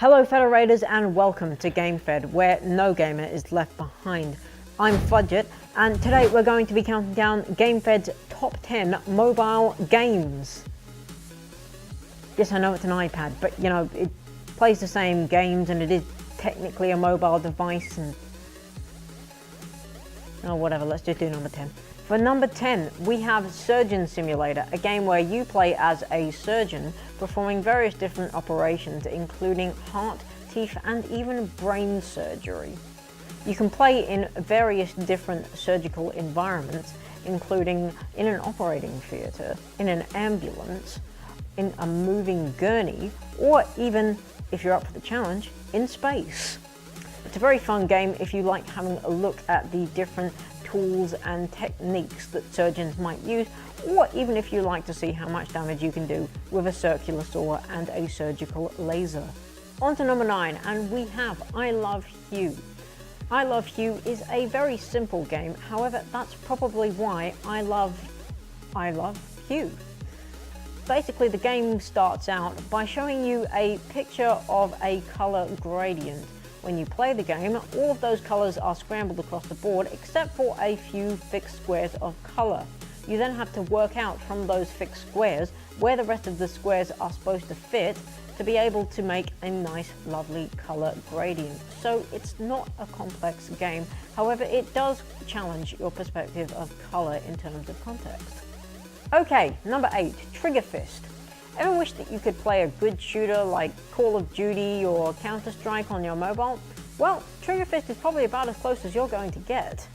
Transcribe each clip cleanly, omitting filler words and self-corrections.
Hello Federators and welcome to GameFed, where no gamer is left behind. I'm Fudgett and today we're going to be counting down GameFed's top 10 mobile games. Yes, I know it's an iPad, but you know, it plays the same games and it is technically a mobile device and... oh, whatever, let's just do number 10. For number 10, we have Surgeon Simulator, a game where you play as a surgeon performing various different operations, including heart, teeth, and even brain surgery. You can play in various different surgical environments, including in an operating theatre, in an ambulance, in a moving gurney, or even, if you're up for the challenge, in space. It's a very fun game if you like having a look at the different tools and techniques that surgeons might use, or even if you like to see how much damage you can do with a circular saw and a surgical laser. On to number 9, and we have I Love Hue. I Love Hue is a very simple game, however that's probably why I love Hue. Basically the game starts out by showing you a picture of a color gradient. When you play the game, all of those colors are scrambled across the board except for a few fixed squares of color. You then have to work out from those fixed squares where the rest of the squares are supposed to fit to be able to make a nice, lovely color gradient. So it's not a complex game, however it does challenge your perspective of color in terms of context. Okay, number 8, Trigger Fist. Ever wish that you could play a good shooter like Call of Duty or Counter-Strike on your mobile? Well, Trigger Fist is probably about as close as you're going to get.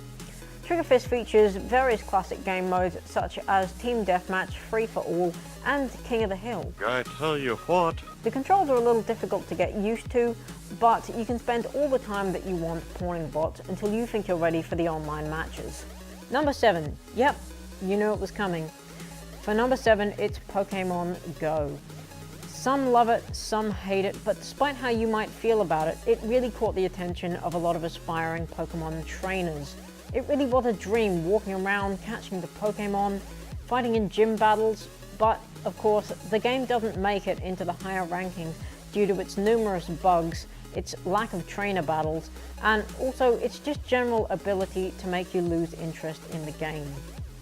Trigger Fist features various classic game modes such as Team Deathmatch, Free for All, and King of the Hill. I tell you what. The controls are a little difficult to get used to, but you can spend all the time that you want pawning bots until you think you're ready for the online matches. Number 7. Yep, you knew it was coming. For number 7, it's Pokmon GO. Some love it, some hate it, but despite how you might feel about it, it really caught the attention of a lot of aspiring Pokemon trainers. It really was a dream walking around, catching the Pokemon, fighting in gym battles, but of course the game doesn't make it into the higher rankings due to its numerous bugs, its lack of trainer battles, and also its just general ability to make you lose interest in the game.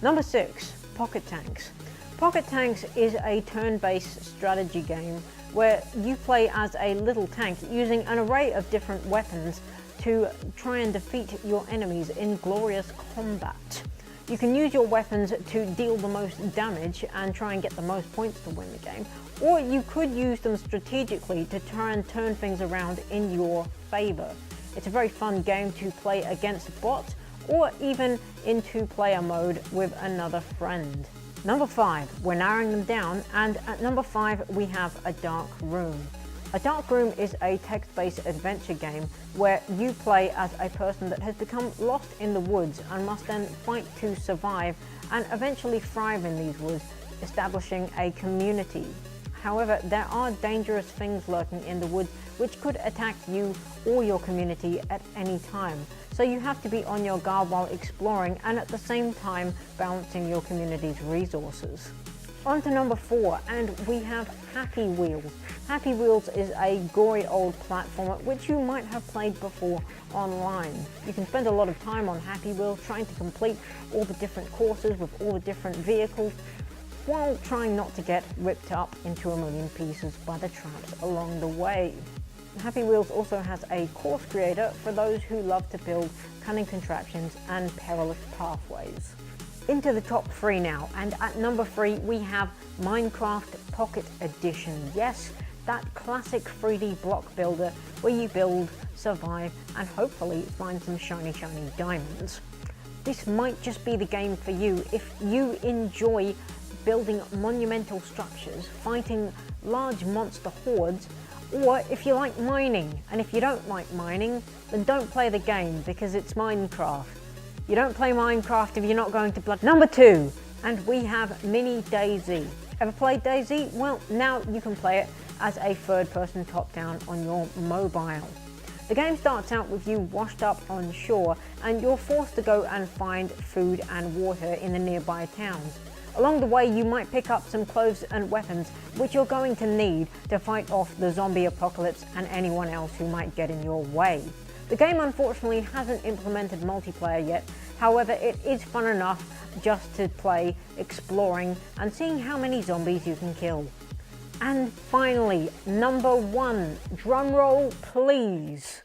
Number 6, Pocket Tanks. Pocket Tanks is a turn-based strategy game where you play as a little tank using an array of different weapons to try and defeat your enemies in glorious combat. You can use your weapons to deal the most damage and try and get the most points to win the game, or you could use them strategically to try and turn things around in your favor. It's a very fun game to play against bots or even in two-player mode with another friend. Number 5, we're narrowing them down, and at number 5 we have A Dark Room. A Dark Room is a text-based adventure game where you play as a person that has become lost in the woods and must then fight to survive and eventually thrive in these woods, establishing a community. However, there are dangerous things lurking in the woods which could attack you or your community at any time. So you have to be on your guard while exploring and at the same time balancing your community's resources. On to number 4, and we have Happy Wheels. Happy Wheels is a gory old platformer which you might have played before online. You can spend a lot of time on Happy Wheels trying to complete all the different courses with all the different vehicles, while trying not to get ripped up into a million pieces by the traps along the way. Happy Wheels also has a course creator for those who love to build cunning contraptions and perilous pathways. Into the top 3 now, and at number 3 we have Minecraft Pocket Edition. Yes, that classic 3D block builder where you build, survive, and hopefully find some shiny diamonds. This might just be the game for you if you enjoy building monumental structures, fighting large monster hordes, or if you like mining. And if you don't like mining, then don't play the game because it's Minecraft. You don't play Minecraft if you're not going to play. Number 2, and we have Minnie Daisy. Ever played Daisy? Well, now you can play it as a third-person top-down on your mobile. The game starts out with you washed up on shore and you're forced to go and find food and water in the nearby towns. Along the way, you might pick up some clothes and weapons, which you're going to need to fight off the zombie apocalypse and anyone else who might get in your way. The game unfortunately hasn't implemented multiplayer yet, however it is fun enough just to play, exploring and seeing how many zombies you can kill. And finally, number 1, drumroll please.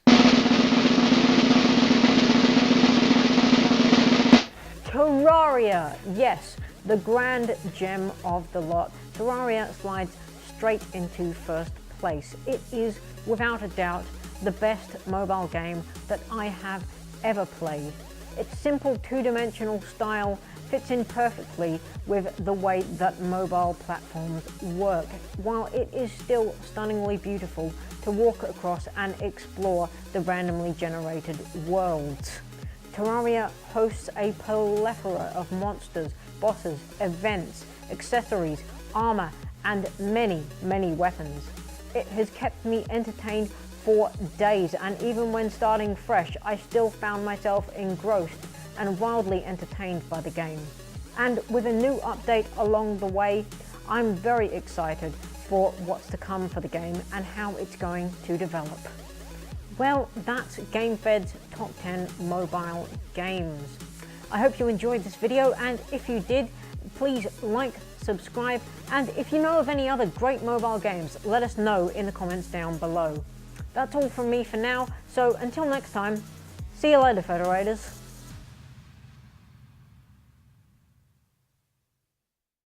Terraria, yes, the grand gem of the lot. Terraria slides straight into first place. It is without a doubt the best mobile game that I have ever played. Its simple two-dimensional style fits in perfectly with the way that mobile platforms work, while it is still stunningly beautiful to walk across and explore the randomly generated worlds. Terraria hosts a plethora of monsters, bosses, events, accessories, armor, and many, many weapons. It has kept me entertained for days, and even when starting fresh, I still found myself engrossed and wildly entertained by the game. And with a new update along the way, I'm very excited for what's to come for the game and how it's going to develop. Well, that's GameFed's Top 10 Mobile Games. I hope you enjoyed this video, and if you did, please like, subscribe, and if you know of any other great mobile games, let us know in the comments down below. That's all from me for now, so until next time, see you later, Federators.